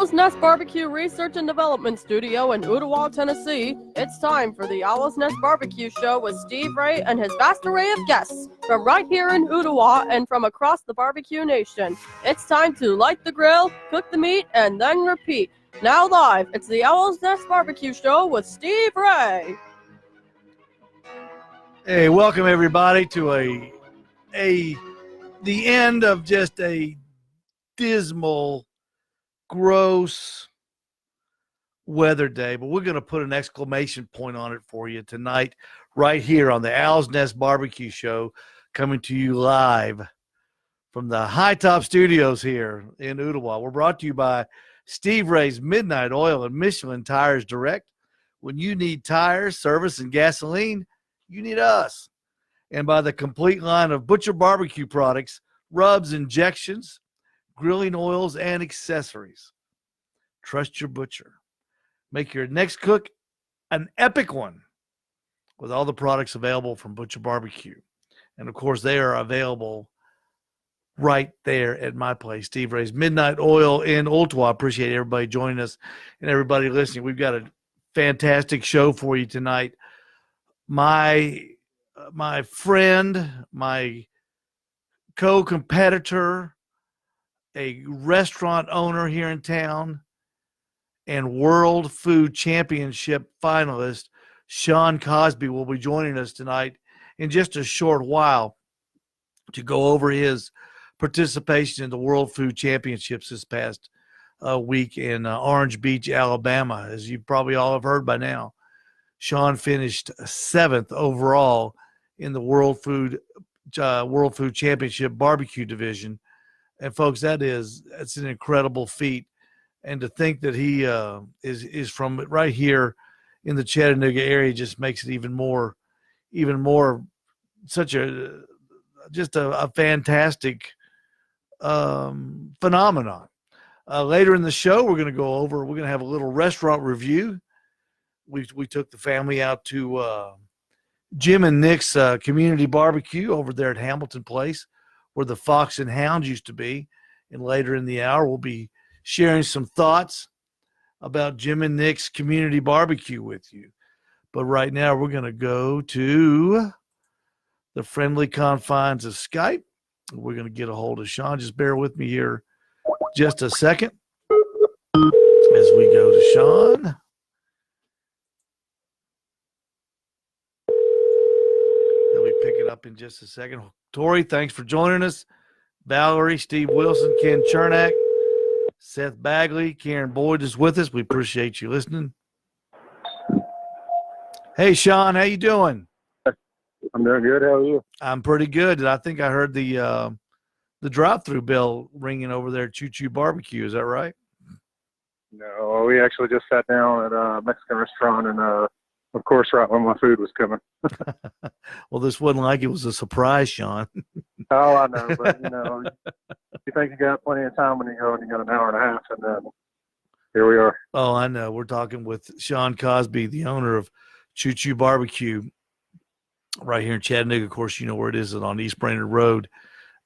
Owl's Nest Barbecue Research and Development Studio in Ottawa, Tennessee, it's time for the Owl's Nest Barbecue Show with Steve Ray and his vast array of guests from right here in Ottawa and from across the barbecue nation. It's time to light the grill, cook the meat, and then repeat. Now live, it's the Owl's Nest Barbecue Show with Steve Ray. Hey, welcome everybody to the end of just a dismal, gross weather day, but we're going to put an exclamation point on it for you tonight right here on the Owl's Nest Barbecue Show, coming to you live from the High Top Studios here in Ottawa. We're brought to you by Steve Ray's Midnight Oil and Michelin Tires Direct. When you need tires, service, and gasoline, you need us. And by the complete line of Butcher Barbecue products, rubs, injections, grilling oils, and accessories. Trust your butcher. Make your next cook an epic one with all the products available from Butcher Barbecue. And, of course, they are available right there at my place, Steve Ray's Midnight Oil in Ottawa. I appreciate everybody joining us and everybody listening. We've got a fantastic show for you tonight. My friend, my co-competitor, a restaurant owner here in town, and World Food Championship finalist Shawn Causby will be joining us tonight in just a short while to go over his participation in the World Food Championships this past week in Orange Beach, Alabama. As you probably all have heard by now, Shawn finished 7th overall in the World Food Championship barbecue division. And folks, that's an incredible feat. And to think that he is from right here in the Chattanooga area just makes it even more such a fantastic phenomenon. Later in the show, we're going to have a little restaurant review. We took the family out to Jim and Nick's community barbecue over there at Hamilton Place, where the Fox and Hound used to be. And later in the hour, we'll be sharing some thoughts about Jim and Nick's community barbecue with you. But right now, we're going to go to the friendly confines of Skype. We're going to get a hold of Shawn. Just bear with me here just a second as we go to Shawn. He'll be picking up in just a second. Tori, thanks for joining us. Valerie, Steve Wilson, Ken Chernak, Seth Bagley, Karen Boyd is with us. We appreciate you listening. Hey, Shawn, how you doing? I'm doing good. How are you? I'm pretty good. I think I heard the drive-through bell ringing over there at Choo Choo Barbecue. Is that right? No, we actually just sat down at a Mexican restaurant, and of course, right when my food was coming. Well, this wasn't like it was a surprise, Shawn. Oh, I know, but you think you got plenty of time when you go and you got an hour and a half, and then here we are. Oh, I know. We're talking with Shawn Causby, the owner of Choo Choo Barbecue, right here in Chattanooga. Of course, you know where it is, on East Brainerd Road.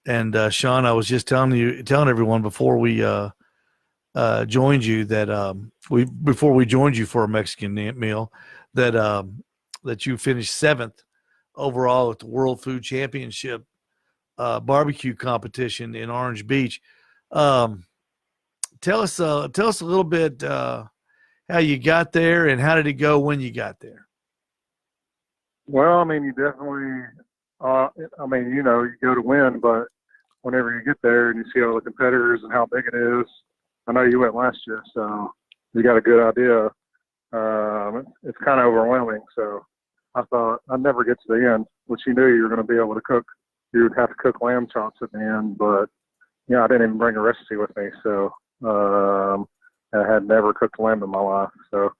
And Shawn, I was just telling everyone before we joined you that before we joined you for a Mexican meal that you finished 7th overall at the World Food Championship barbecue competition in Orange Beach. Tell us a little bit how you got there and how did it go when you got there? Well, I mean, you definitely, you go to win, but whenever you get there and you see all the competitors and how big it is, I know you went last year, so you got a good idea. It's kind of overwhelming, so I thought I'd never get to the end, which you knew you were going to be able to cook. You would have to cook lamb chops at the end, but, I didn't even bring a recipe with me, so I had never cooked lamb in my life. So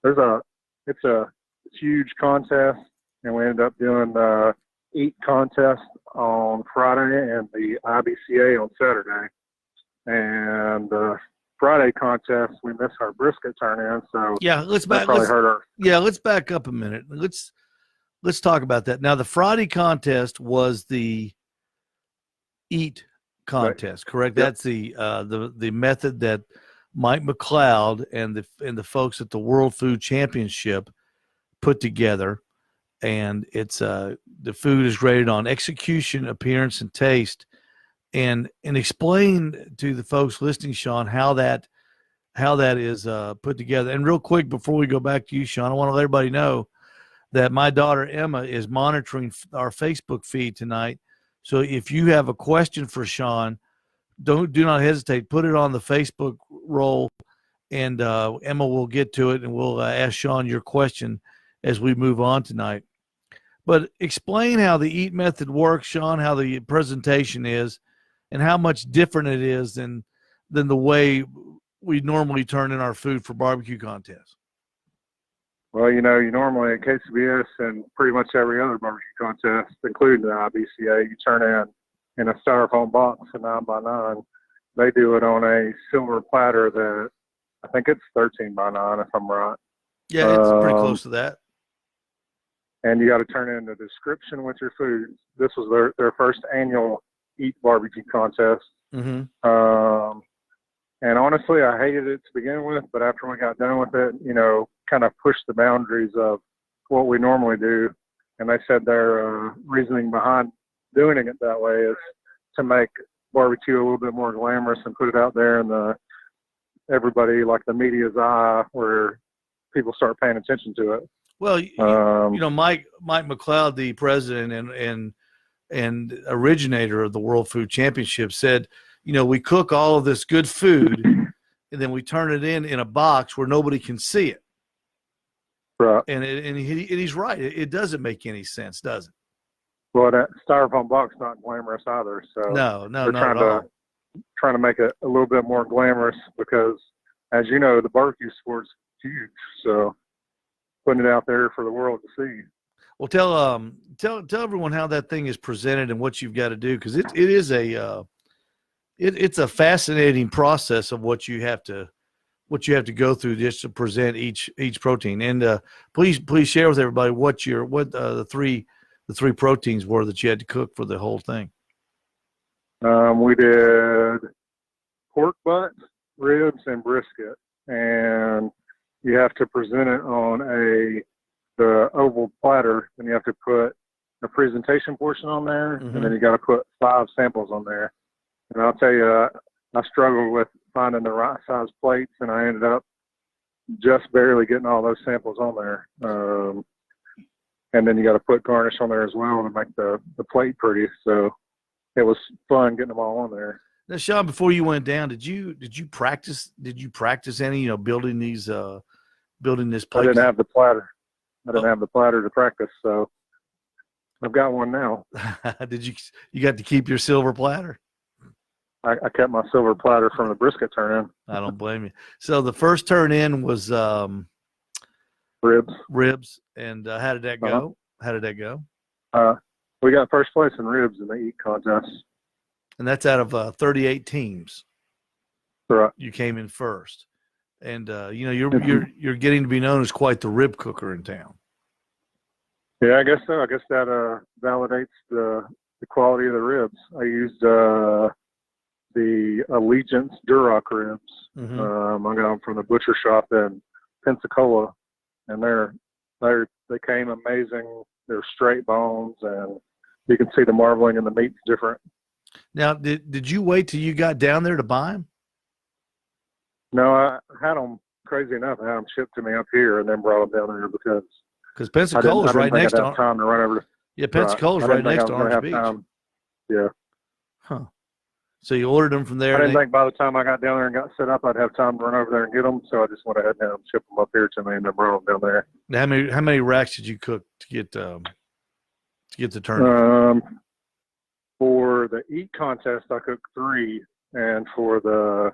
it's a huge contest, and we ended up doing 8 contests on Friday and the IBCA on Saturday. And Friday contest, we missed our brisket turn in, so let's back up a minute. Let's talk about that. Now, the Friday contest was the eat contest, correct? Yep. That's the method that Mike McLeod and the folks at the World Food Championship put together, and it's the food is rated on execution, appearance, and taste. And explain to the folks listening, Shawn, how that is put together. And real quick before we go back to you, Shawn, I want to let everybody know that my daughter Emma is monitoring our Facebook feed tonight. So if you have a question for Shawn, do not hesitate. Put it on the Facebook roll, and Emma will get to it, and we'll ask Shawn your question as we move on tonight. But explain how the eat method works, Shawn, how the presentation is, and how much different it is than the way we normally turn in our food for barbecue contests. Well, you normally at KCBS and pretty much every other barbecue contest, including the IBCA, you turn in a styrofoam box, a 9x9. They do it on a silver platter that I think it's 13x9, if I'm right. Yeah, it's pretty close to that. And you got to turn in the description with your food. This was their first annual Eat Barbecue contest. Mm-hmm. And honestly, I hated it to begin with, but after we got done with it, kind of pushed the boundaries of what we normally do. And they said their reasoning behind doing it that way is to make barbecue a little bit more glamorous and put it out there in everybody, like the media's eye, where people start paying attention to it. Well, Mike McLeod, the president and originator of the World Food Championship, said, we cook all of this good food and then we turn it in a box where nobody can see it. Right. And he's right. It doesn't make any sense, does it? Well, that styrofoam box not glamorous either. So no, they're not at all. Trying to make it a little bit more glamorous because, as you know, the barbecue sport's huge. So putting it out there for the world to see. Well, tell everyone how that thing is presented and what you've got to do, because it's a fascinating process of what you have to go through just to present each protein. And please share with everybody what the three proteins were that you had to cook for the whole thing. We did pork butt, ribs, and brisket, and you have to present it on the oval platter, and you have to put a presentation portion on there, mm-hmm. and then you got to put 5 samples on there. And I'll tell you, I struggled with finding the right size plates, and I ended up just barely getting all those samples on there. And then you got to put garnish on there as well to make the plate pretty. So it was fun getting them all on there. Now, Shawn, before you went down, did you practice? Did you practice any? Building this plate. I didn't have the platter. I didn't have the platter to practice, so I've got one now. Did you got to keep your silver platter? I kept my silver platter from the brisket turn-in. I don't blame you. So the first turn-in was ribs, and how did that go? Uh-huh. How did that go? We got first place in ribs in the eat contest, and that's out of 38 teams. Right. You came in first, and you're getting to be known as quite the rib cooker in town. Yeah, I guess so. I guess that validates the quality of the ribs. I used the Allegiance Duroc ribs. Mm-hmm. I got them from the butcher shop in Pensacola, and they came amazing. They're straight bones, and you can see the marbling in the meat's different. Now, did you wait till you got down there to buy them? No, I had them. Crazy enough, I had them shipped to me up here, and then brought them down there because Pensacola's right next to time to run over. Yeah, Pensacola's right next to Orange Beach. Time. Yeah. Huh. So you ordered them from there. I didn't think by the time I got down there and got set up, I'd have time to run over there and get them. So I just went ahead and shipped them up here to me, and then brought them down there. Now, how many racks did you cook to get the turn? For the eat contest, I cooked 3, and for the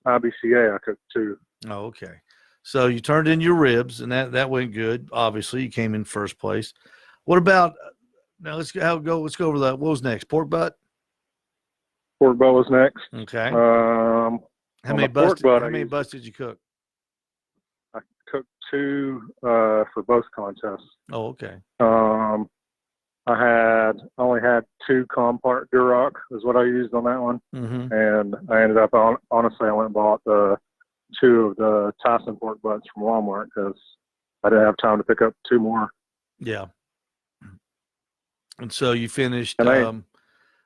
IBCA, I cooked 2. Oh, okay. So you turned in your ribs, and that went good. Obviously, you came in first place. What about now? Let's go over that. What was next? Pork butt. Pork butt was next. Okay. How many butts did you cook? I cooked 2 for both contests. Oh, okay. I only had 2 Compart Duroc is what I used on that one. Mm-hmm. And I ended up honestly, I went and bought the 2 of the Tyson pork butts from Walmart because I didn't have time to pick up 2 more. Yeah. And so you finished, And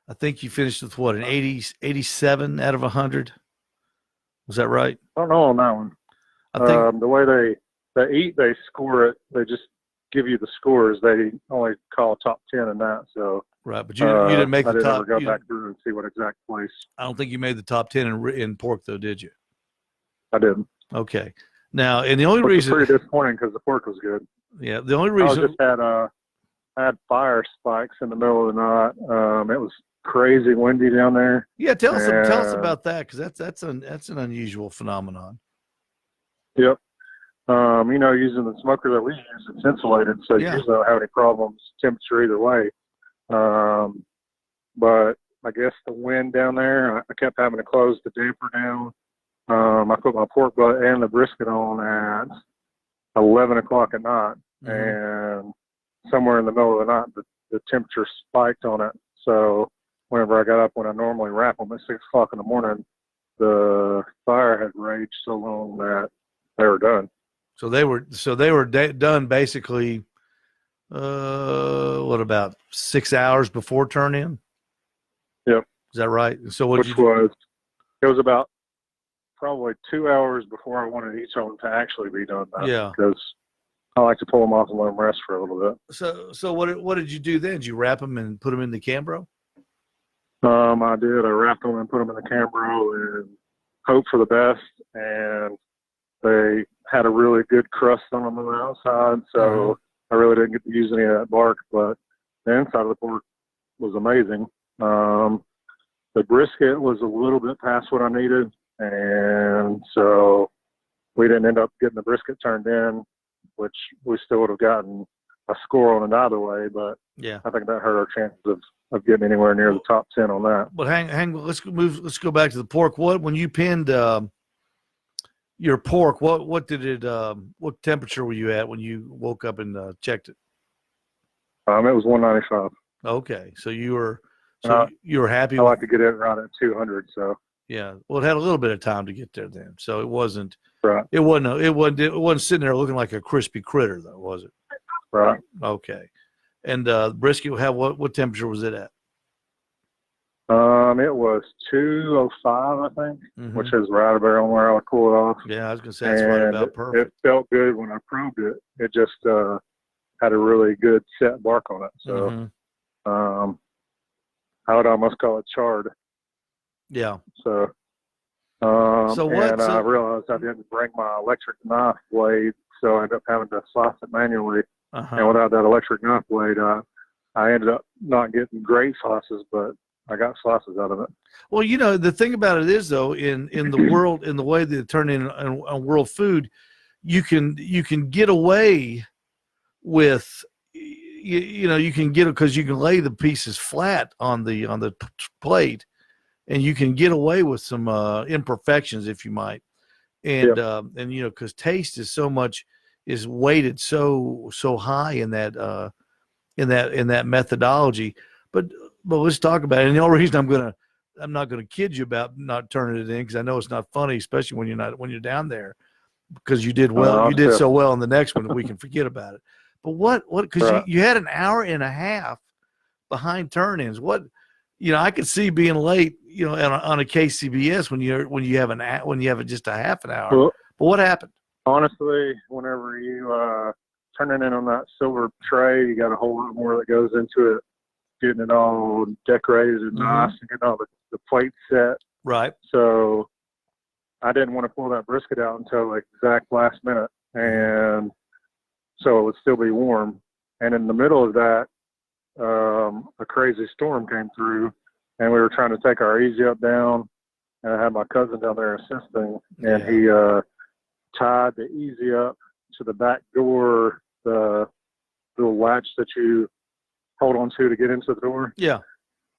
I think you finished with what, an 87 out of 100? Was that right? I don't know on that one. I think The way they score it, they just give you the scores. They only call top 10 in that. So right, but you didn't make the top. I didn't ever go back through and see what exact place. I don't think you made the top 10 in pork though, did you? I didn't. Okay. Now, and the only reason pretty disappointing because the pork was good. Yeah, the only reason I had fire spikes in the middle of the night. It was crazy windy down there. Yeah, tell us about that because that's an unusual phenomenon. Yep. Using the smoker that we use, it's insulated, so you usually don't have any problems temperature either way. But I guess the wind down there, I kept having to close the damper down. I put my pork butt and the brisket on at 11 o'clock at night, and somewhere in the middle of the night, the temperature spiked on it. So whenever I got up, when I normally wrap them at 6 o'clock in the morning, the fire had raged so long that they were done. So they were done basically. What about 6 hours before turn in? Yep. Is that right? So it was about probably 2 hours before I wanted each of them to actually be done. Yeah. Because I like to pull them off and let them rest for a little bit. So what did you do then? Did you wrap them and put them in the Cambro? I did. I wrapped them and put them in the Cambro and hope for the best. And they had a really good crust on them on the outside, so I really didn't get to use any of that bark. But the inside of the pork was amazing. The brisket was a little bit past what I needed, and so we didn't end up getting the brisket turned in, which we still would have gotten a score on it either way. But yeah, I think that hurt our chances of getting anywhere near the top 10 on that. But let's go back to the pork. When you pinned your pork, what temperature were you at when you woke up and checked it? It was 195. Okay, so you were happy. I like to get it around at 200. So yeah, well, it had a little bit of time to get there then, so it wasn't. Right. It wasn't sitting there looking like a crispy critter, though, was it? Right. Okay, and brisket, what temperature was it at? It was 205, I think, which is right about where I would cool it off. Yeah, I was gonna say that's right about perfect. It felt good when I probed it. It just had a really good set bark on it. So I would almost call it charred. Yeah. So I realized I didn't bring my electric knife blade, so I ended up having to slice it manually. And without that electric knife blade, I ended up not getting great slices, but I got slices out of it. Well, the thing about it is, though, in the world, in the way they turn in on world food, you can get away with, you can get it because you can lay the pieces flat on the plate, and you can get away with some imperfections, if you might, and because taste is weighted so high in that methodology, but let's talk about it. And the only reason I'm not gonna kid you about not turning it in, because I know it's not funny, especially when you're down there, because you did well. You did so well in the next one that we can forget about it. But because you had an hour and a half behind turn-ins. I could see being late, on a KCBS when you have just a half an hour. Well, but what happened? Honestly, whenever you turn it in on that silver tray, you got a whole lot more that goes into it. Getting it all decorated and nice and getting all the plate set. Right. So I didn't want to pull that brisket out until the exact last minute. And so it would still be warm. And in the middle of that, a crazy storm came through, and we were trying to take our easy up down. And I had my cousin down there assisting, and he tied the easy up to the back door, the little latch that you hold on to get into the door. Yeah.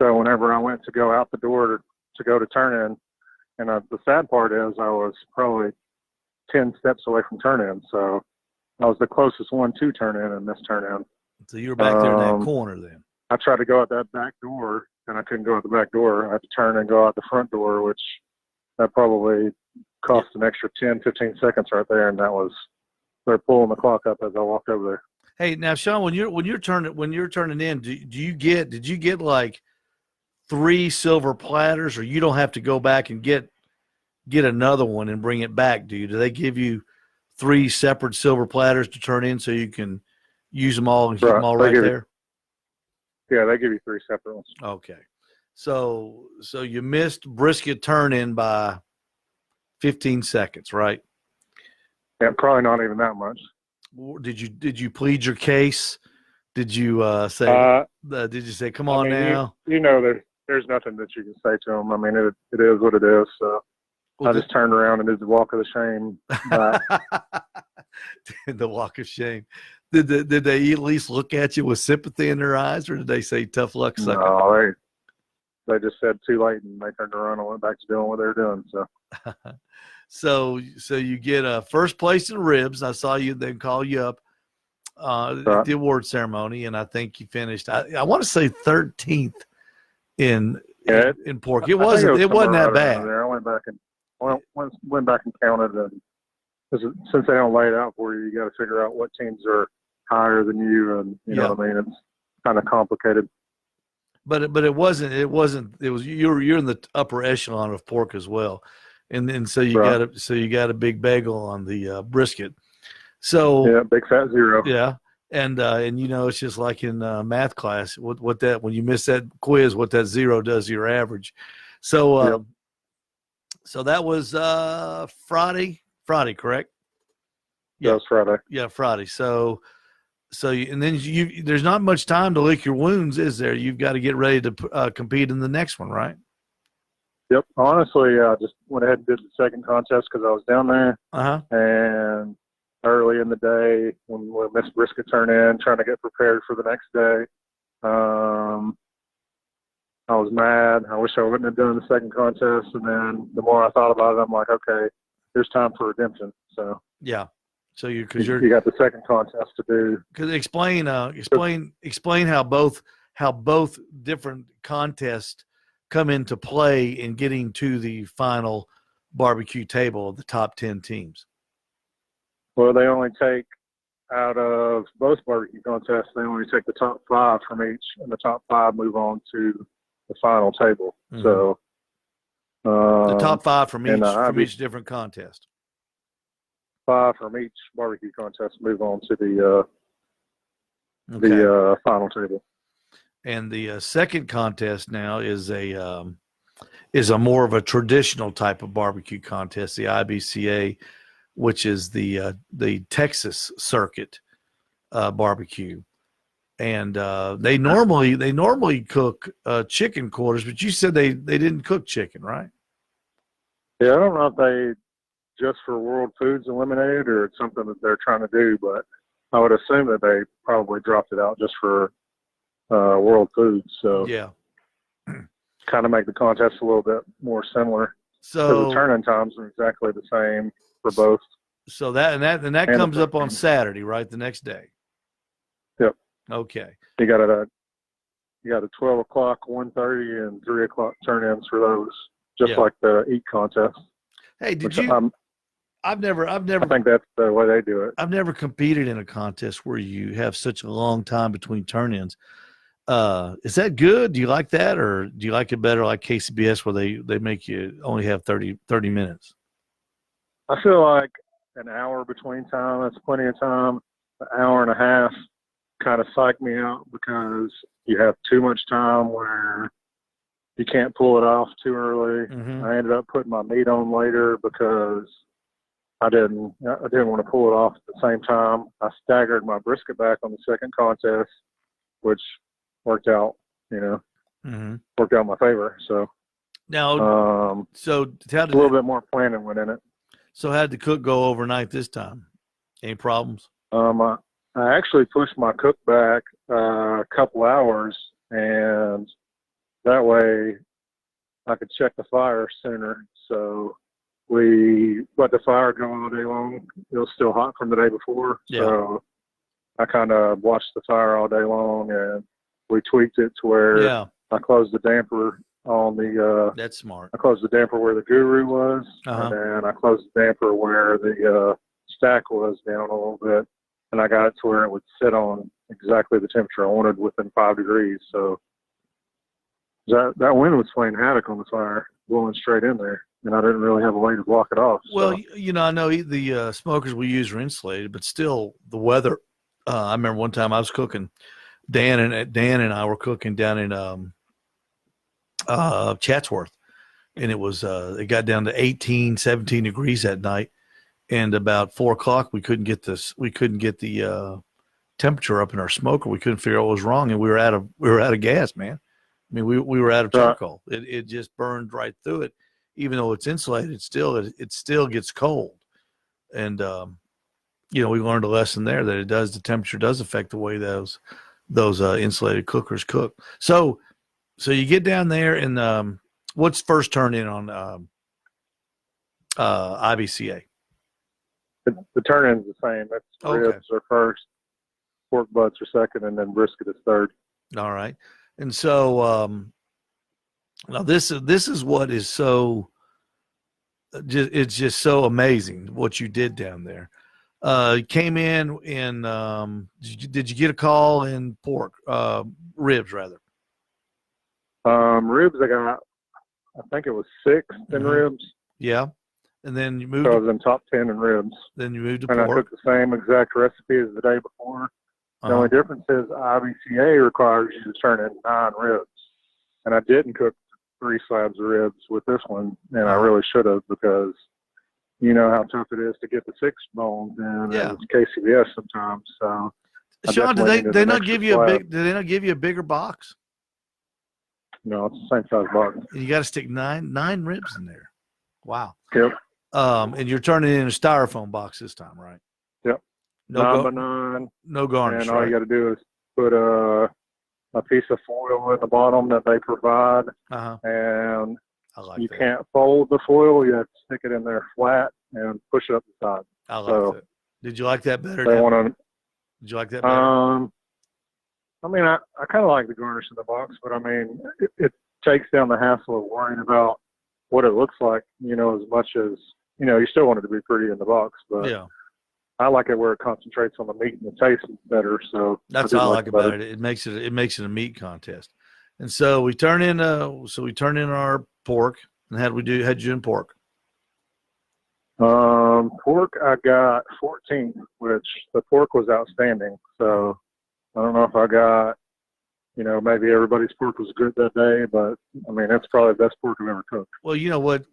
So whenever I went to go out the door to go to turn in, and the sad part is I was probably 10 steps away from turn in. So I was the closest one to turn in this turn in. So you were back there in that corner then. I tried to go out that back door, and I couldn't go out the back door. I had to turn and go out the front door, which that probably cost an extra 10, 15 seconds right there, and they're pulling the clock up as I walked over there. Hey, now Shawn, when you're turning in, did you get like 3 silver platters, or you don't have to go back and get another one and bring it back? Do they give you 3 separate silver platters to turn in so you can use them all and keep them all right there? Yeah, they give you 3 separate ones. Okay. So you missed brisket turn in by 15 seconds, right? Yeah, probably not even that much. Did you plead your case? Did you say come on now? You know, there's nothing that you can say to them. I mean, it is what it is. So I just turned around and did the walk of the shame back. The walk of shame. Did they at least look at you with sympathy in their eyes, or did they say tough luck, sucker? No, they just said too late, and they turned around and went back to doing what they were doing. So so you get first place in ribs. I saw you then call you up at the award ceremony, and I think you finished. I want to say 13th in pork. It wasn't that bad. I went back and counted, and since they don't lay it out for you, you got to figure out what teams are higher than you, and you know what I mean. It's kind of complicated. But it wasn't. It was you're in the upper echelon of pork as well, and so you got a big bagel on the brisket. So yeah, big fat 0. Yeah, and it's just like in math class. What that when you miss that quiz, what that 0 does to your average. So so that was Friday. Friday, correct? Yeah, it was Friday. Yeah, Friday. So and then there's not much time to lick your wounds, is there? You've got to get ready to compete in the next one, right? Yep. Honestly, I just went ahead and did the second contest because I was down there. And early in the day when we missed brisket turn in, trying to get prepared for the next day, I was mad. I wish I wouldn't have done the second contest. And then the more I thought about it, I'm like, okay, there's time for redemption. So yeah. So you got the second contest to do. Because explain how both different contests come into play in getting to the final barbecue table of the top 10 teams. Well, they only take out of both barbecue contests. They only take the top 5 from each, and the top 5 move on to the final table. Mm-hmm. So the top 5 from each different contest. 5 from each barbecue contest move on to the final table. And the second contest now is a more of a traditional type of barbecue contest, the IBCA, which is the Texas circuit barbecue. And they normally cook chicken quarters, but you said they didn't cook chicken, right? Yeah, I don't know if they just for World Foods eliminated or it's something that they're trying to do, but I would assume that they probably dropped it out just for World Foods. So yeah, kind of make the contest a little bit more similar. So the turn-in times are exactly the same for both. So that comes up on Saturday, right? The next day. Yep. Okay. You got a 12 o'clock, 1:30, and 3 o'clock turn-ins for those, just like the eat contest. Hey, I've never. I think that's the way they do it. I've never competed in a contest where you have such a long time between turn-ins. Is that good? Do you like that, or do you like it better like KCBS where they make you only have 30 minutes? I feel like an hour between time, that's plenty of time. An hour and a half kind of psyched me out because you have too much time where you can't pull it off too early. Mm-hmm. I ended up putting my meat on later because I didn't want to pull it off at the same time. I staggered my brisket back on the second contest, which worked out, worked out in my favor. So now, so how did a little bit more planning went in it. So how did the cook go overnight this time? Any problems? I actually pushed my cook back a couple hours, and that way I could check the fire sooner. So we let the fire go all day long. It was still hot from the day before. Yeah. So I kind of watched the fire all day long, and we tweaked it to where I closed the damper on the. That's smart. I closed the damper where the Guru was, Uh-huh. and then I closed the damper where the stack was down a little bit, and I got it to where it would sit on exactly the temperature I wanted within 5 degrees. So that wind was playing havoc on the fire, blowing straight in there, and I didn't really have a way to block it off. Well, So. I know the smokers we use are insulated, but still the weather. I remember one time I was cooking. Dan and I were cooking down in Chatsworth, and it got down to 18, 17 degrees that night. And about 4 o'clock, we couldn't get the temperature up in our smoker. We couldn't figure out what was wrong, and we were out of gas, man. I mean, we were out of charcoal. It just burned right through it. Even though it's insulated, it still gets cold. And we learned a lesson there that the temperature does affect the way those insulated cookers cook. So you get down there, and what's first turn in on IBCA? The turn-in's the same. That's ribs are first, pork butts are second, and then brisket is third. All right. And so now this is what is so it's just so amazing what you did down there. You came in did you get a call in pork ribs rather? Ribs I think it was 6th in ribs. Yeah. And then you moved. So I was in top 10 in ribs. Then you moved to pork. And I took the same exact recipe as the day before. The only difference is IBCA requires you to turn in 9 ribs. And I didn't cook 3 slabs of ribs with this one, and I really should have, because you know how tough it is to get the 6 bones in. Yeah. It's KCBS sometimes. So Shawn, did they not give you a bigger box? No, it's the same size box. And you got to stick nine ribs in there. Wow. Yep. And you're turning it in a styrofoam box this time, right? Yep. No 9 by 9. No garnish. And all you got to do is put a piece of foil in the bottom that they provide, and you can't fold the foil. You have to stick it in there flat and push it up the side. I like that. Did you like that better? Did you like that better? I mean, I kind of like the garnish in the box, but I mean, it takes down the hassle of worrying about what it looks like, as much as, you still want it to be pretty in the box, but yeah. I like it where it concentrates on the meat and the taste better. So that's what I like about it. It makes it a meat contest. And so we turn in our pork. And how'd you do in pork? Pork, I got 14, which the pork was outstanding. So I don't know if I got, maybe everybody's pork was good that day, but I mean, that's probably the best pork I've ever cooked. Well,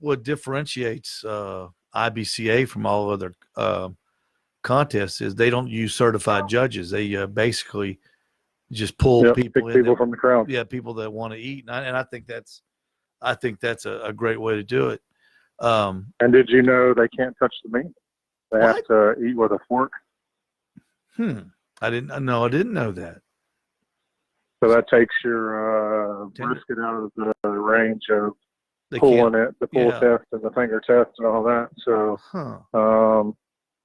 what differentiates IBCA from all other contests is they don't use certified judges. They basically just pull people from the crowd. Yeah, people that want to eat, and I think that's a great way to do it. And did you know they can't touch the meat? They have to eat with a fork. I didn't know that. So that takes your brisket out of the range of pulling it, the pull test and the finger test and all that. So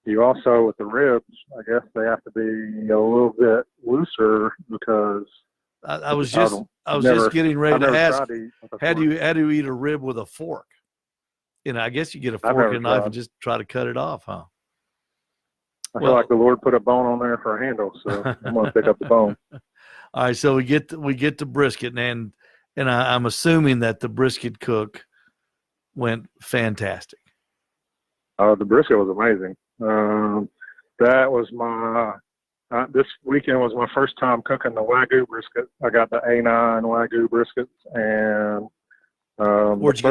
you also, with the ribs, I guess they have to be a little bit looser, because I was just getting ready to ask, how do you eat a rib with a fork? I guess you get a fork and a knife and just try to cut it off, huh? I feel like the Lord put a bone on there for a handle, so I'm going to pick up the bone. All right, so we get to brisket, and I'm assuming that the brisket cook went fantastic. The brisket was amazing. That was this weekend was my first time cooking the Wagyu brisket. I got the A9 Wagyu briskets, and Where'd you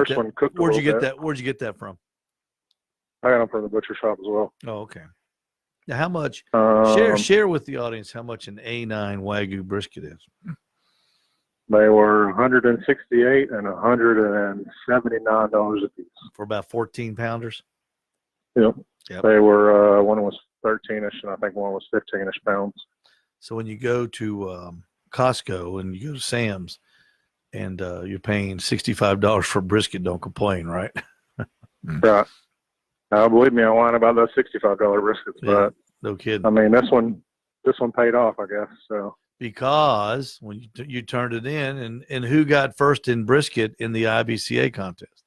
get that from? I got them from the butcher shop as well. Oh, okay. Now, how much? Share with the audience how much an A9 Wagyu brisket is. They were $168 and $179 a piece for about 14 pounders. Yep. They were one was 13ish, and I think one was 15ish pounds. So when you go to Costco and you go to Sam's, and you're paying $65 for brisket, don't complain, right? Right. Believe me, I whine about those $65 briskets, but no kidding. I mean, this one paid off, I guess. So because when you turned it in, and who got first in brisket in the IBCA contest?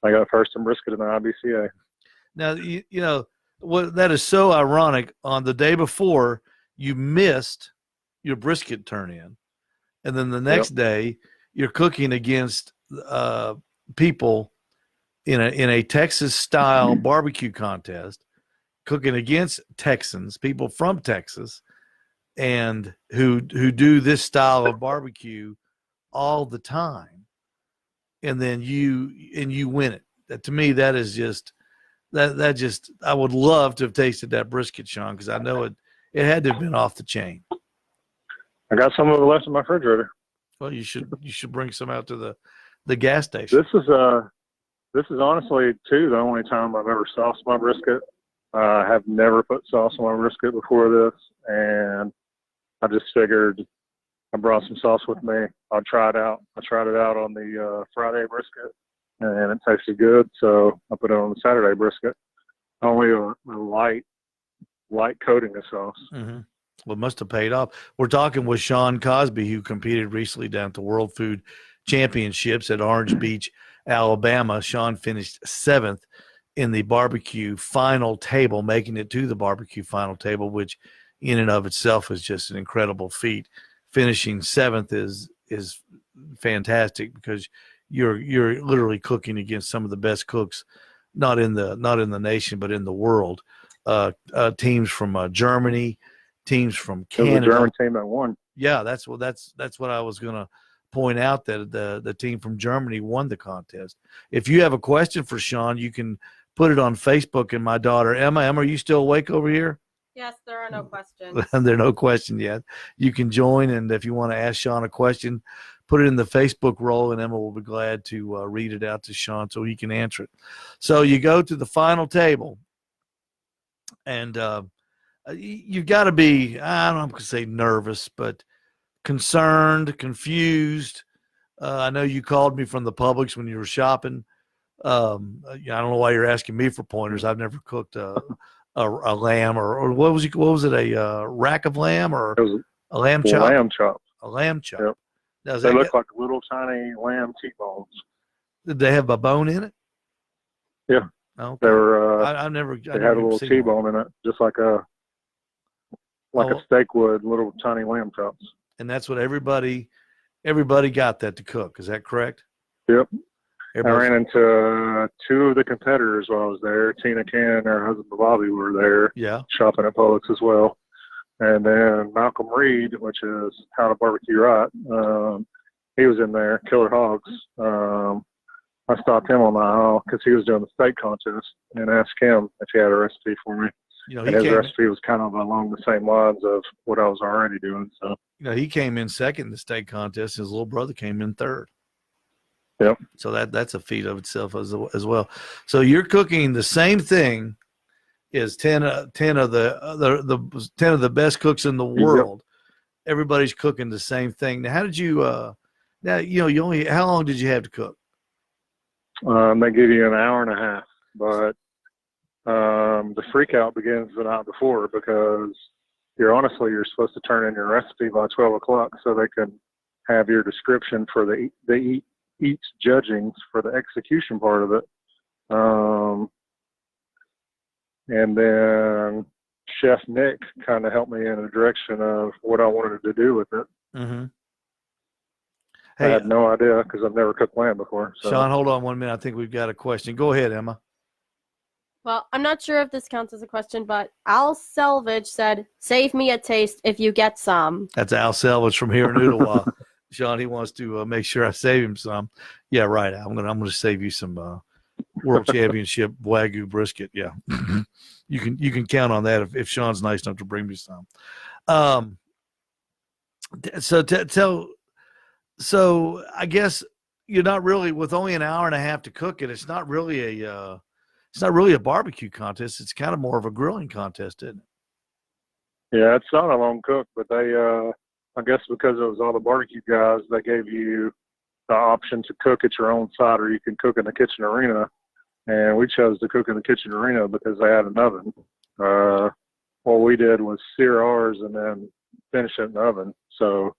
I got first in brisket in the IBCA. Now, you know, what that is so ironic. On the day before, you missed your brisket turn in, and then the next day you're cooking against people in a Texas style barbecue contest, cooking against Texans, people from Texas, and who do this style of barbecue all the time, and then you win it. That, to me, that is just that just, I would love to have tasted that brisket, Shawn, because I know it had to have been off the chain. I got some of it left in my refrigerator. Well, you should bring some out to the gas station. This is honestly too the only time I've ever sauced my brisket. I have never put sauce on my brisket before this, and I just figured I brought some sauce with me. I'll try it out. I tried it out on the Friday brisket, and it tasted good, so I put it on the Saturday brisket. Only a light coating of sauce. Mm-hmm. Well, it must have paid off. We're talking with Shawn Causby, who competed recently down at the World Food Championships at Orange Beach, Alabama. Shawn finished 7th in the barbecue final table, making it to the barbecue final table, which in and of itself is just an incredible feat. Finishing 7th is fantastic, because you're literally cooking against some of the best cooks, not in the nation, but in the world. Teams from Germany, teams from Canada. It was a German team that won. Yeah, that's what I was going to point out, that the team from Germany won the contest. If you have a question for Shawn, you can put it on Facebook. And my daughter Emma, are you still awake over here? Yes, there are no questions. There are no questions yet. You can join, and if you want to ask Shawn a question, put it in the Facebook roll, and Emma will be glad to read it out to Shawn so he can answer it. So you go to the final table, and you've got to be, I don't know, I'm going to say nervous, but concerned, confused. I know you called me from the Publix when you were shopping. I don't know why you're asking me for pointers. I've never cooked a lamb, or what was it? A rack of lamb, or a lamb chop? Lamb chop. A lamb chop. Yep. Now, they look like little tiny lamb T-bones. Did they have a bone in it? Yeah. Okay. They were. They had a little T-bone in it, just like a steak would, little tiny lamb chops. And that's what everybody got that to cook. Is that correct? Yep. I ran into 2 of the competitors while I was there. Tina Ken and her husband Bobby were there. Yeah. Shopping at Publix as well. And then Malcolm Reed, which is How to Barbecue Right, he was in there, Killer Hogs. I stopped him on the aisle because he was doing the steak contest, and asked him if he had a recipe for me. And his recipe was kind of along the same lines of what I was already doing. So, he came in second in the steak contest. His little brother came in third. Yep. So that's a feat of itself as well. So you're cooking the same thing as 10 of the best cooks in the world. Yep. Everybody's cooking the same thing. Now, how did you? How long did you have to cook? They give you an hour and a half, but the freak out begins the night before, because you're supposed to turn in your recipe by 12 o'clock so they can have your description for the each judgings for the execution part of it. And then Chef Nick kind of helped me in the direction of what I wanted to do with it. Mm-hmm. Hey, I had no idea, because I've never cooked lamb before. So. Shawn, hold on 1 minute. I think we've got a question. Go ahead, Emma. Well, I'm not sure if this counts as a question, but Al Selvage said, "Save me a taste if you get some." That's Al Selvage from here in Ottawa. Shawn, he wants to make sure I save him some. Yeah, right. I'm gonna save you some World Championship Wagyu brisket. Yeah, you can count on that if Shawn's nice enough to bring me some. So I guess you're not really, with only an hour and a half to cook it. It's not really a barbecue contest. It's kind of more of a grilling contest, isn't it? Yeah, it's not a long cook, but they, I guess because it was all the barbecue guys, they gave you the option to cook at your own side, or you can cook in the kitchen arena. And we chose to cook in the kitchen arena because they had an oven. What we did was sear ours and then finish it in the oven. So,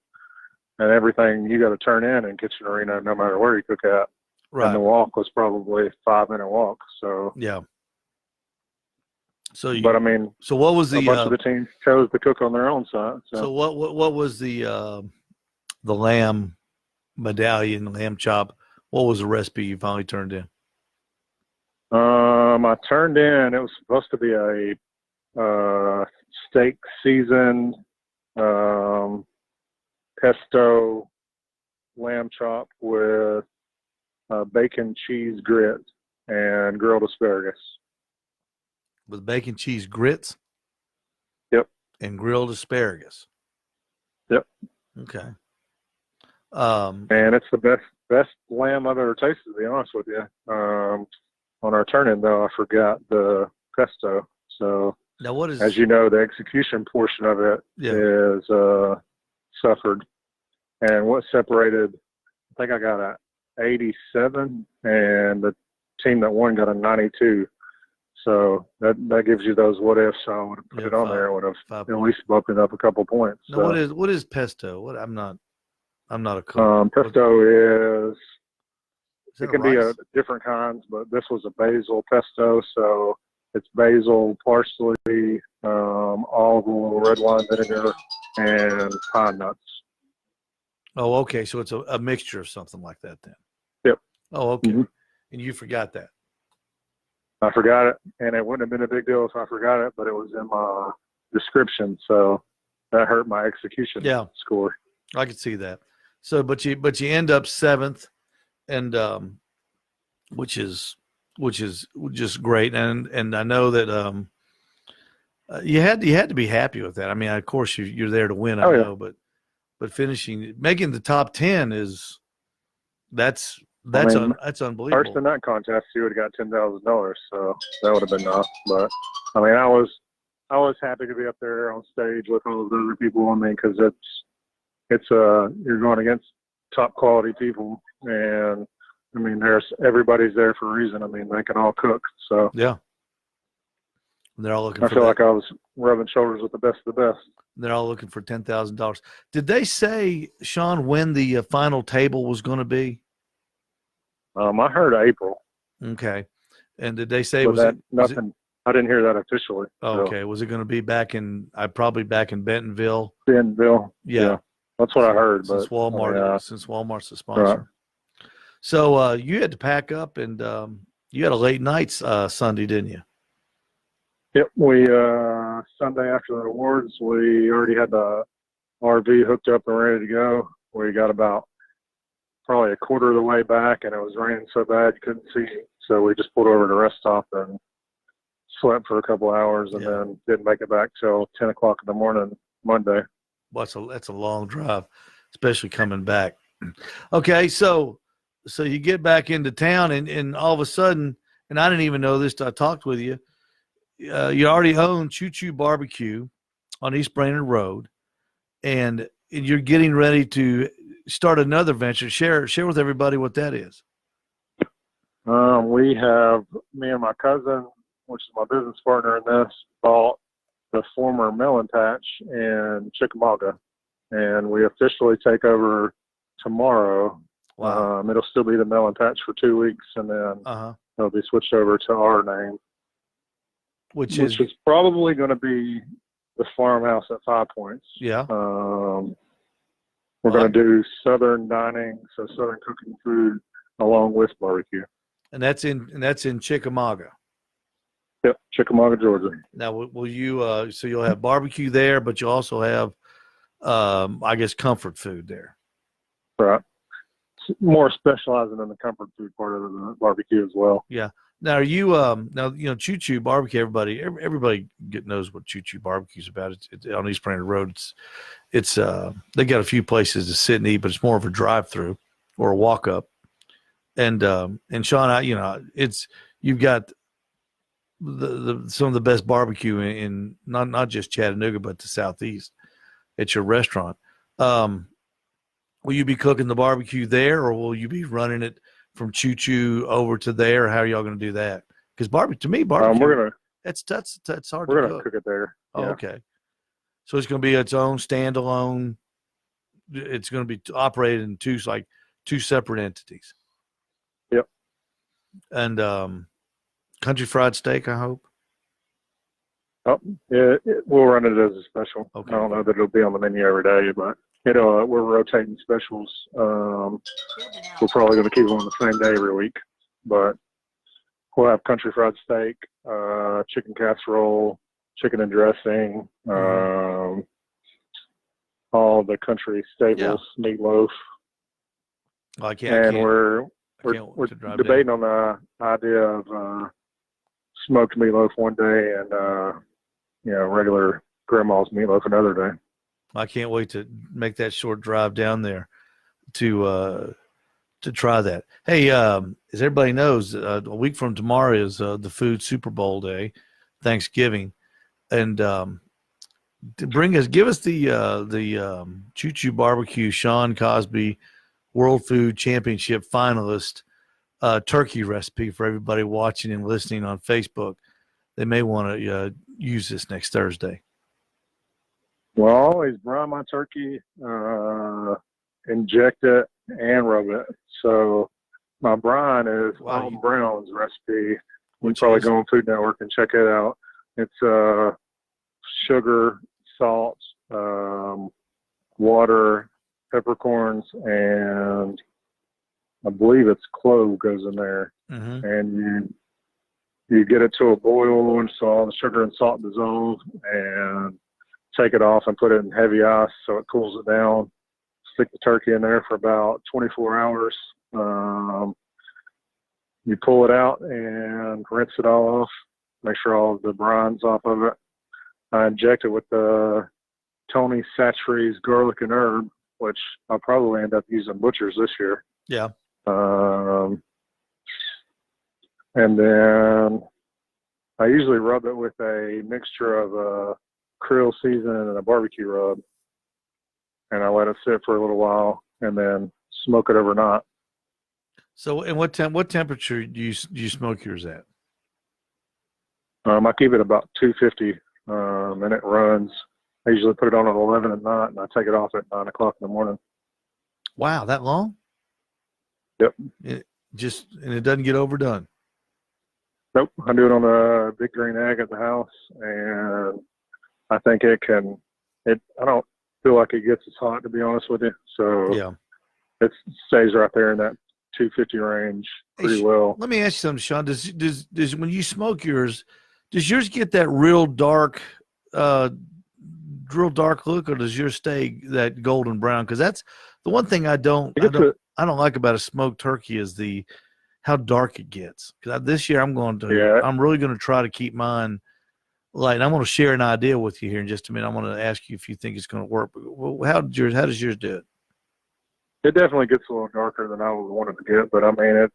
and everything you got to turn in Kitchen Arena, no matter where you cook at. Right. And the walk was probably a 5-minute walk. So yeah. So but I mean, so what was a the bunch of the teams chose to cook on their own side. so what was the lamb medallion, lamb chop? What was the recipe you finally turned in? I turned in. It was supposed to be a steak seasoned pesto lamb chop with bacon cheese grit and grilled asparagus. With bacon cheese grits? Yep. And grilled asparagus. Yep. Okay. And it's the best lamb I've ever tasted, to be honest with you. On our turn-in, though, I forgot the pesto. So, now what is, as you know, the execution portion of it is suffered. And what separated, I think I got a 87, and the team that won got a 92. So that gives you those what ifs. So I would have put it on there. I would have at least bumped it up a couple points. Now, what is pesto? What I'm not a cook. Pesto is it can be rice? different kinds, but this was a basil pesto. So it's basil, parsley, olive oil, red wine vinegar, and pine nuts. Oh, okay. So it's a mixture of something like that then. Yep. Oh, okay. Mm-hmm. And you forgot that. I forgot it, and it wouldn't have been a big deal if I forgot it, but it was in my description, so that hurt my execution score. I could see that. So, but you end up 7th, and which is just great, and I know that you had to be happy with that. I mean, of course you're there to win, I know, but making the top 10 is that's unbelievable. First in that contest, you would have got $10,000, so that would have been enough. But I mean, I was happy to be up there on stage with all those other people. I mean, because it's you're going against top quality people, and I mean, everybody's there for a reason. I mean, they can all cook. So yeah, they're all looking. I feel like I was rubbing shoulders with the best of the best. They're all looking for $10,000. Did they say, Shawn, when the final table was going to be? I heard April. Okay. And did they say nothing? I didn't hear that officially. Oh, okay. Was it going to be probably back in Bentonville? Bentonville. Yeah. That's what I heard. Since Walmart, since Walmart's the sponsor. Right. So you had to pack up, and you had a late night Sunday, didn't you? Yep. We Sunday after the awards, we already had the RV hooked up and ready to go. We got about probably a quarter of the way back, and it was raining so bad you couldn't see. So we just pulled over to rest stop and slept for a couple hours, and then didn't make it back till 10 o'clock in the morning Monday. Well, that's a long drive, especially coming back. Okay, so you get back into town, and all of a sudden, and I didn't even know this till I talked with you, you already own Choo Choo Barbecue on East Brainerd Road, and you're getting ready to start another venture. Share with everybody what that is. We have, me and my cousin, which is my business partner in this, bought the former Melon Patch in Chickamauga, and we officially take over tomorrow. Wow. It'll still be the Melon Patch for 2 weeks, and then it'll be switched over to our name, which is probably going to be the Farmhouse at 5 Points. Yeah. We're going to do Southern dining, so Southern cooking food along with barbecue. And that's in Chickamauga. Yep, Chickamauga, Georgia. Now, will you? So you'll have barbecue there, but you also have, I guess, comfort food there. Right. More specializing in the comfort food part of the barbecue as well. Yeah. Now, are you? Choo Choo Barbecue. Everybody knows what Choo Choo Barbecue is about. It's on East Brainerd Road. It's they got a few places to sit and eat, but it's more of a drive-through or a walk-up. And Shawn, you've got some of the best barbecue in not just Chattanooga but the Southeast at your restaurant. Will you be cooking the barbecue there, or will you be running it from Choo Choo over to there? How are y'all going to do that? Because barbecue, we're gonna that's hard. We're to gonna cook it there. Oh, yeah. okay. So it's going to be its own standalone. It's going to be operated in two separate entities. Yep. And country fried steak, I hope. Oh, yeah, we'll run it as a special. Okay. I don't know that it'll be on the menu every day, but we're rotating specials. We're probably going to keep them on the same day every week, but we'll have country fried steak, chicken casserole, chicken and dressing, all the country staples, meatloaf. Well, we're debating on the idea of smoked meatloaf one day and regular grandma's meatloaf another day. I can't wait to make that short drive down there to try that. Hey, as everybody knows, a week from tomorrow is the Food Super Bowl day, Thanksgiving, and give us the Choo Choo Barbecue Shawn Causby World Food Championship finalist turkey recipe for everybody watching and listening on Facebook. They may want to use this next Thursday. Well, I always brine my turkey, inject it, and rub it. So my brine is Alton Brown's recipe. You can probably go on Food Network and check it out. It's sugar, salt, water, peppercorns, and I believe it's clove goes in there. Mm-hmm. And you get it to a boil, and so all the sugar and salt dissolve, and take it off and put it in heavy ice so it cools it down. Stick the turkey in there for about 24 hours. You pull it out and rinse it all off. Make sure all of the brine's off of it. I inject it with the Tony Chachere's garlic and herb, which I'll probably end up using Butcher's this year. Yeah. And then I usually rub it with a mixture of a krill season and a barbecue rub. And I let it sit for a little while and then smoke it overnight. So, and what temperature do you smoke yours at? I keep it about 250, and it runs. I usually put it on at 11 at night, and I take it off at 9 o'clock in the morning. Wow, that long? Yep. And it doesn't get overdone. Nope. I do it on a big green egg at the house, and I think I don't feel like it gets as hot, to be honest with you. So yeah, it stays right there in that 250 range pretty well. Let me ask you something, Shawn. Does when you smoke yours, does yours get that real dark look, or does yours stay that golden brown? Because that's the one thing I don't like about a smoked turkey is how dark it gets. Because this year I'm really going to try to keep mine light. And I'm going to share an idea with you here in just a minute. I'm going to ask you if you think it's going to work. But how does yours do it? It definitely gets a little darker than I would want it to get, but I mean,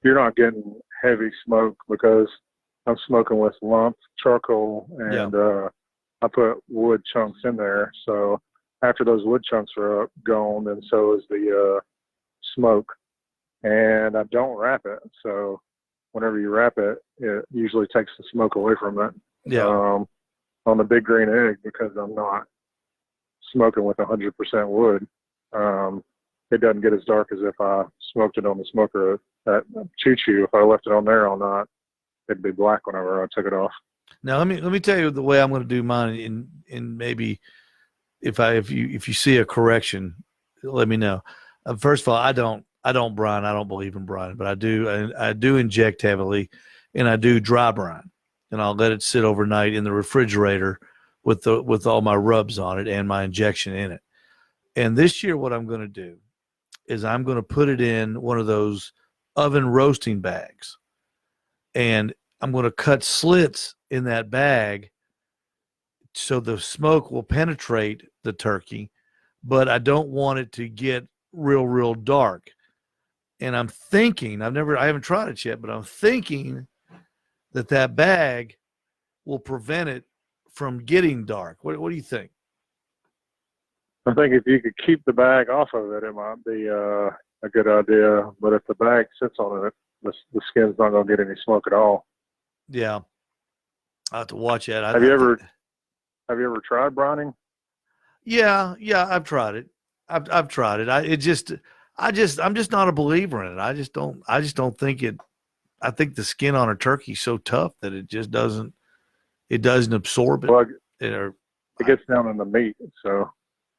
you're not getting heavy smoke because I'm smoking with lumped charcoal and I put wood chunks in there. So after those wood chunks are gone, then so is the smoke. And I don't wrap it. So whenever you wrap it, it usually takes the smoke away from it. Yeah. On the big green egg, because I'm not smoking with 100% wood, it doesn't get as dark as if I smoked it on the smoker at Choo Choo. If I left it on there all night, it'd be black whenever I took it off. Now let me tell you the way I'm going to do mine. And maybe if you see a correction, let me know. First of all, I don't brine. I don't believe in brine, but I do inject heavily, and I do dry brine, and I'll let it sit overnight in the refrigerator with all my rubs on it and my injection in it. And this year, what I'm going to do is I'm going to put it in one of those oven roasting bags, and I'm going to cut slits in that bag so the smoke will penetrate the turkey, but I don't want it to get real dark. And I'm thinking, I haven't tried it yet, but I'm thinking that bag will prevent it from getting dark. What do you think? I think if you could keep the bag off of it, it might be a good idea. But if the bag sits on it, the skin's not going to get any smoke at all. Yeah, I have to watch that. Have you ever tried brining? Yeah, I've tried it. I've tried it. I'm just not a believer in it. I just don't think it. I think the skin on a turkey's so tough that it doesn't absorb it. Well, Or it gets down in the meat, so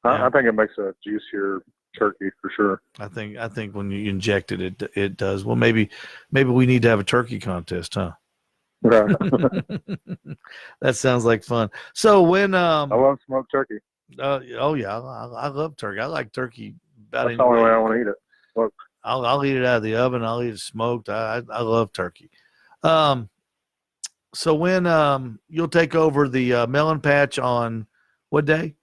Yeah. I think it makes a juicier turkey for sure. I think when you inject it, it does. Well, maybe we need to have a turkey contest, huh? Right. That sounds like fun. So when I love smoked turkey. oh yeah, I love turkey. I like turkey about That's any the only way way. I want to eat it. Look, I'll eat it out of the oven. I'll eat it smoked. I love turkey. So when you'll take over the melon patch on what day?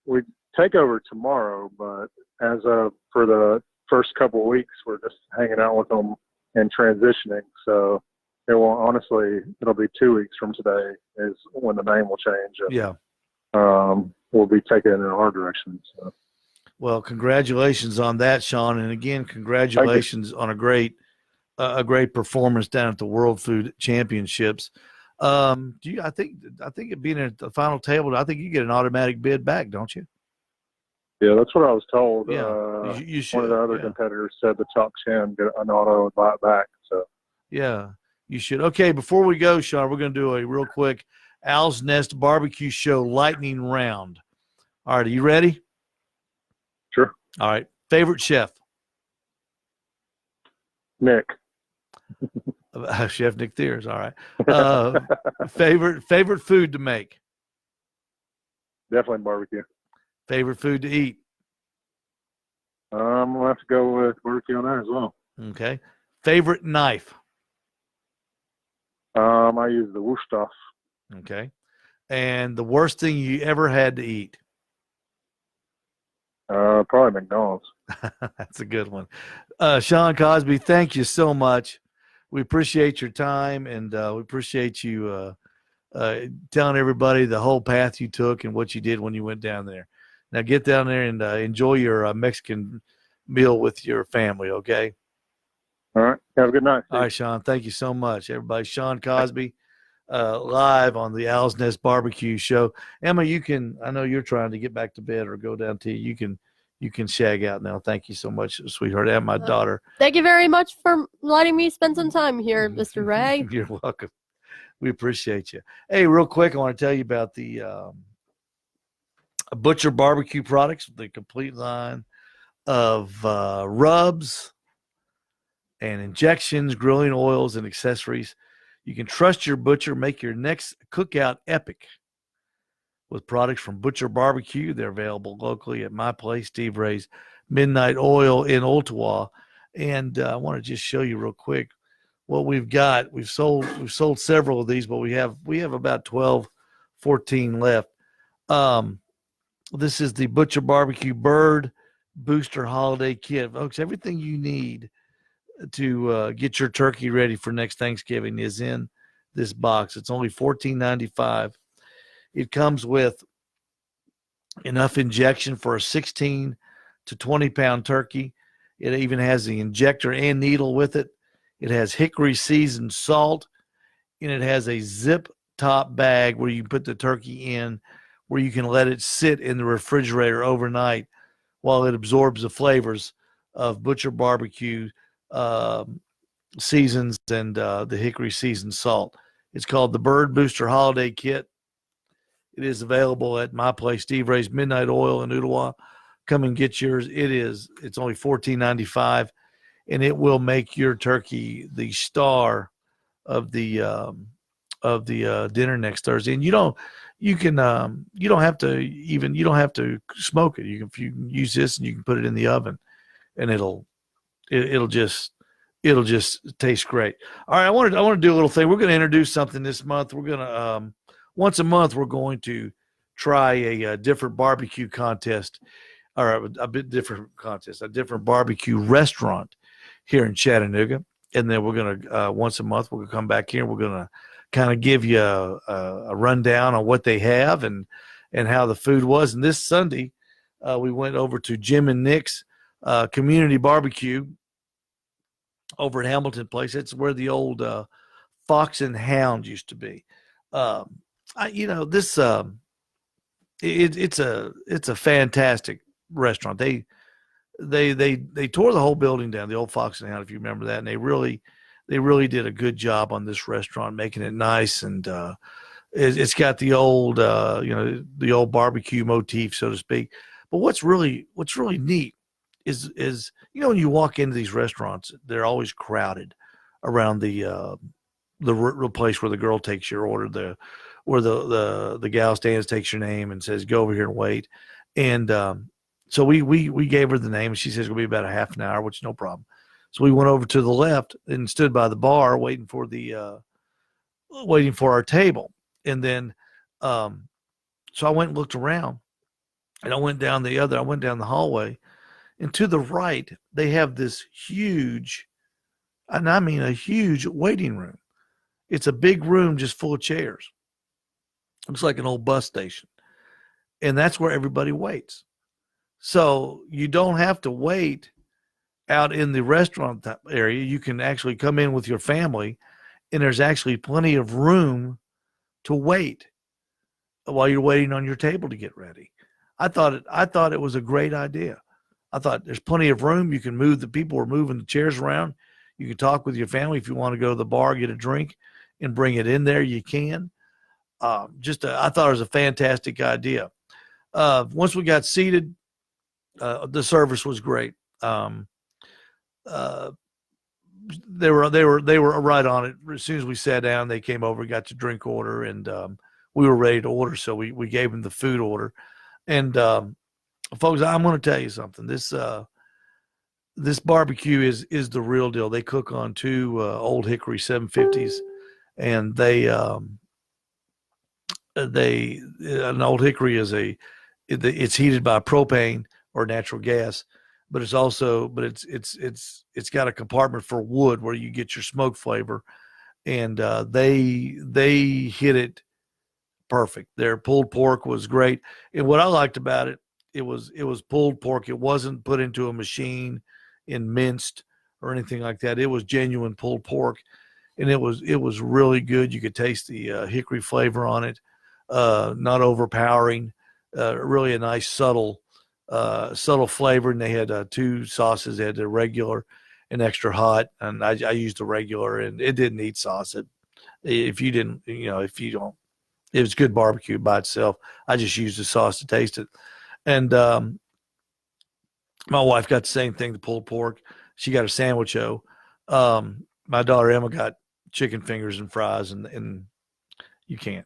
we take over tomorrow, but as of for the first couple of weeks, we're just hanging out with them and transitioning. So it will honestly, it'll be 2 weeks from today is when the name will change. And, Yeah. we'll be taking it in our direction. So. Well, congratulations on that, Shawn, and again, congratulations on a great performance down at the World Food Championships. I think it being at the final table, I think you get an automatic bid back, don't you? Yeah, that's what I was told. Yeah, you should. One of the other competitors said the top 10 get an auto and buy it back. So yeah, you should. Okay, before we go, Shawn, we're going to do a real quick Owl's Nest Barbecue Show lightning round. All right, are you ready? Sure. All right. Favorite chef? Nick. Chef Nick Thiers. All right. Favorite food to make? Definitely barbecue. Favorite food to eat? We'll have to go with barbecue on that as well. Okay. Favorite knife? I use the Wusthof. Okay. And the worst thing you ever had to eat? Probably McDonald's. That's a good one. Shawn Causby, thank you so much. We appreciate your time, and we appreciate you telling everybody the whole path you took and what you did when you went down there. Now get down there and enjoy your Mexican meal with your family, okay? All right. Have a good night. All right, Shawn. Thank you so much, everybody. Shawn Causby, live on the Owl's Nest Barbecue Show. Emma, I know you're trying to get back to bed or go down to you can shag out now. Thank you so much, sweetheart, and my daughter. Thank you very much for letting me spend some time here, Mr. Ray. You're welcome. We appreciate you. Hey, real quick, I want to tell you about the Butcher Barbecue products, the complete line of rubs and injections, grilling oils, and accessories. You can trust your butcher. Make your next cookout epic with products from Butcher Barbecue. They're available locally at my place, Steve Ray's Midnight Oil in Ottawa. And I want to just show you real quick what we've got. We've sold several of these, but we have about 12, 14 left. This is the Butcher Barbecue Bird Booster Holiday Kit. Folks, everything you need to get your turkey ready for next Thanksgiving is in this box. It's only $14.95. It comes with enough injection for a 16 to 20-pound turkey. It even has the injector and needle with it. It has hickory seasoned salt, and it has a zip top bag where you put the turkey in, where you can let it sit in the refrigerator overnight while it absorbs the flavors of Butcher Barbecue seasons and the hickory seasoned salt. It's called the Bird Booster Holiday Kit. It is available at my place, Steve Ray's Midnight Oil in Ottawa. Come and get yours. It's only $14.95, and it will make your turkey the star of the dinner next Thursday. And you don't have to smoke it. You can use this and you can put it in the oven, and it'll just taste great. All right, I want to do a little thing. We're going to introduce something this month. We're going to once a month we're going to try a different barbecue contest, or a bit different contest, a different barbecue restaurant here in Chattanooga. And then we're going to once a month we're going to come back here and we're going to kind of give you a rundown on what they have and how the food was. And this Sunday we went over to Jim and Nick's community barbecue over at Hamilton Place. It's where the old Fox and Hound used to be. it's a fantastic restaurant. They tore the whole building down, the old Fox and Hound, if you remember that, and they really did a good job on this restaurant, making it nice, and it's got the old the old barbecue motif, so to speak. But what's really neat is when you walk into these restaurants, they're always crowded around the place where the girl takes your order, where the gal stands, takes your name, and says, "Go over here and wait." And so we gave her the name, and she says it'll be about a half an hour, which is no problem. So we went over to the left and stood by the bar waiting for our table. And then so I went and looked around, and I went down the hallway, and to the right they have this huge, and I mean a huge, waiting room. It's a big room just full of chairs. Looks like an old bus station. And that's where everybody waits. So you don't have to wait out in the restaurant area. You can actually come in with your family, and there's actually plenty of room to wait while you're waiting on your table to get ready. I thought it was a great idea. I thought there's plenty of room. You can move, the people are moving the chairs around. You can talk with your family. If you want to go to the bar, get a drink, and bring it in there, you can. I thought it was a fantastic idea. Once we got seated, the service was great. They were right on it. As soon as we sat down, they came over, got your drink order, and we were ready to order. So we gave them the food order. And folks, I'm going to tell you something. This barbecue is the real deal. They cook on two Old Hickory 750s. And an Old Hickory it's heated by propane or natural gas, but it's got a compartment for wood where you get your smoke flavor, and they hit it perfect. Their pulled pork was great, and what I liked about it, it was pulled pork. It wasn't put into a machine and minced or anything like that. It was genuine pulled pork. And it was really good. You could taste the hickory flavor on it, not overpowering. Really a nice subtle flavor. And they had two sauces. They had the regular and extra hot, and I used the regular, and it didn't need sauce. If you don't, it was good barbecue by itself. I just used the sauce to taste it. And my wife got the same thing, the pulled pork. She got a sandwich-o. My daughter Emma got chicken fingers and fries, and you can't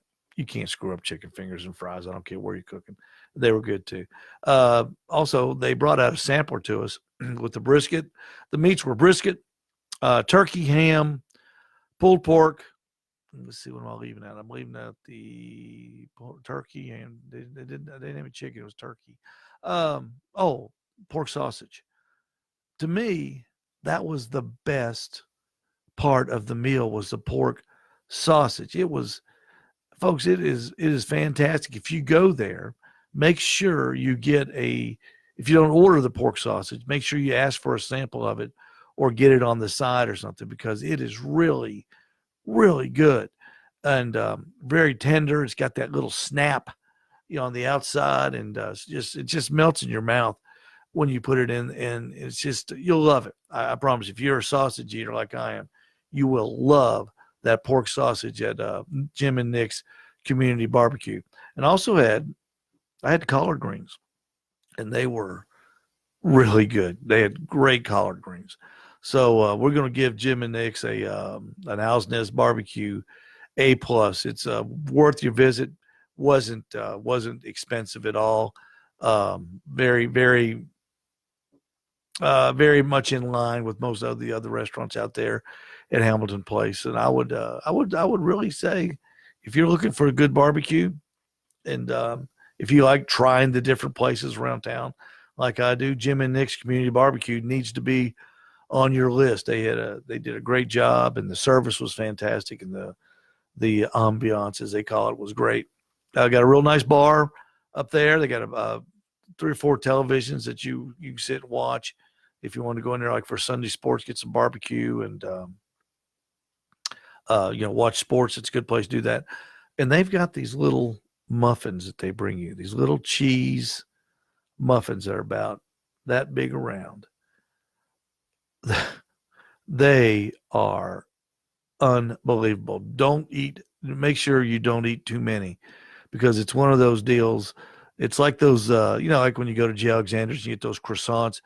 screw up chicken fingers and fries. I don't care where you're cooking. They were good too. Also, they brought out a sampler to us with the brisket. The meats were brisket, turkey, ham, pulled pork. Let's see what am I leaving out. I'm leaving out the turkey, and they didn't have a chicken. It was turkey. Pork sausage. To me, that was the best part of the meal, was the pork sausage. It was, folks, it is fantastic. If you go there, make sure you if you don't order the pork sausage, make sure you ask for a sample of it or get it on the side or something, because it is really, really good and very tender. It's got that little snap, on the outside, and it just melts in your mouth when you put it in, and it's just, you'll love it. I promise. If you're a sausage eater like I am, you will love that pork sausage at Jim and Nick's Community Barbecue. And also I had collard greens, and they were really good. They had great collard greens. So we're going to give Jim and Nick's an Owl's Nest Barbecue A+. It's worth your visit. Wasn't expensive at all. Very, very, very much in line with most of the other restaurants out there at Hamilton Place. And I would really say, if you're looking for a good barbecue, and if you like trying the different places around town like I do, Jim and Nick's Community Barbecue needs to be on your list. They did a great job, and the service was fantastic, and the ambiance, as they call it, was great. Got a real nice bar up there. They got 3 or 4 televisions that you can sit and watch if you want to go in there, like for Sunday sports, get some barbecue and watch sports. It's a good place to do that. And they've got these little muffins that they bring you. These little cheese muffins that are about that big around. They are unbelievable. Make sure you don't eat too many, because it's one of those deals. It's like those, like when you go to J. Alexander's, you get those croissants,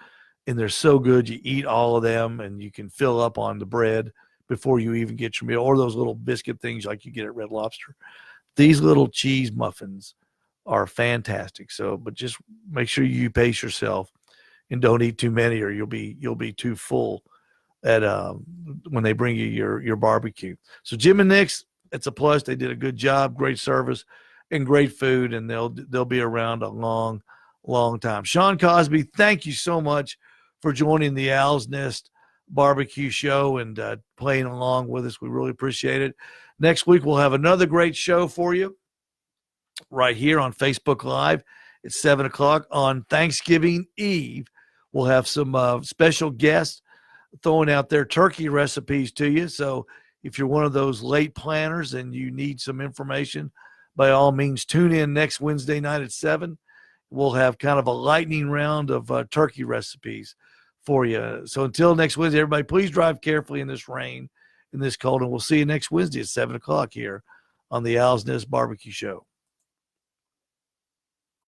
and they're so good. You eat all of them, and you can fill up on the bread before you even get your meal, or those little biscuit things like you get at Red Lobster. These little cheese muffins are fantastic. So, but just make sure you pace yourself and don't eat too many, or you'll be too full at when they bring you your barbecue. So Jim and Nick's, it's a plus. They did a good job, great service, and great food, and they'll be around a long, long time. Shawn Causby, thank you so much for joining the Owl's Nest Barbecue Show and playing along with us. We really appreciate it. Next week we'll have another great show for you right here on Facebook Live at 7 o'clock on Thanksgiving Eve. We'll have some special guests throwing out their turkey recipes to you. So if you're one of those late planners and you need some information, by all means, tune in next Wednesday night at 7. We'll have kind of a lightning round of turkey recipes for you. So until next Wednesday, everybody, please drive carefully in this rain, in this cold, and we'll see you next Wednesday at 7 o'clock here on the Owl's Nest Barbecue Show.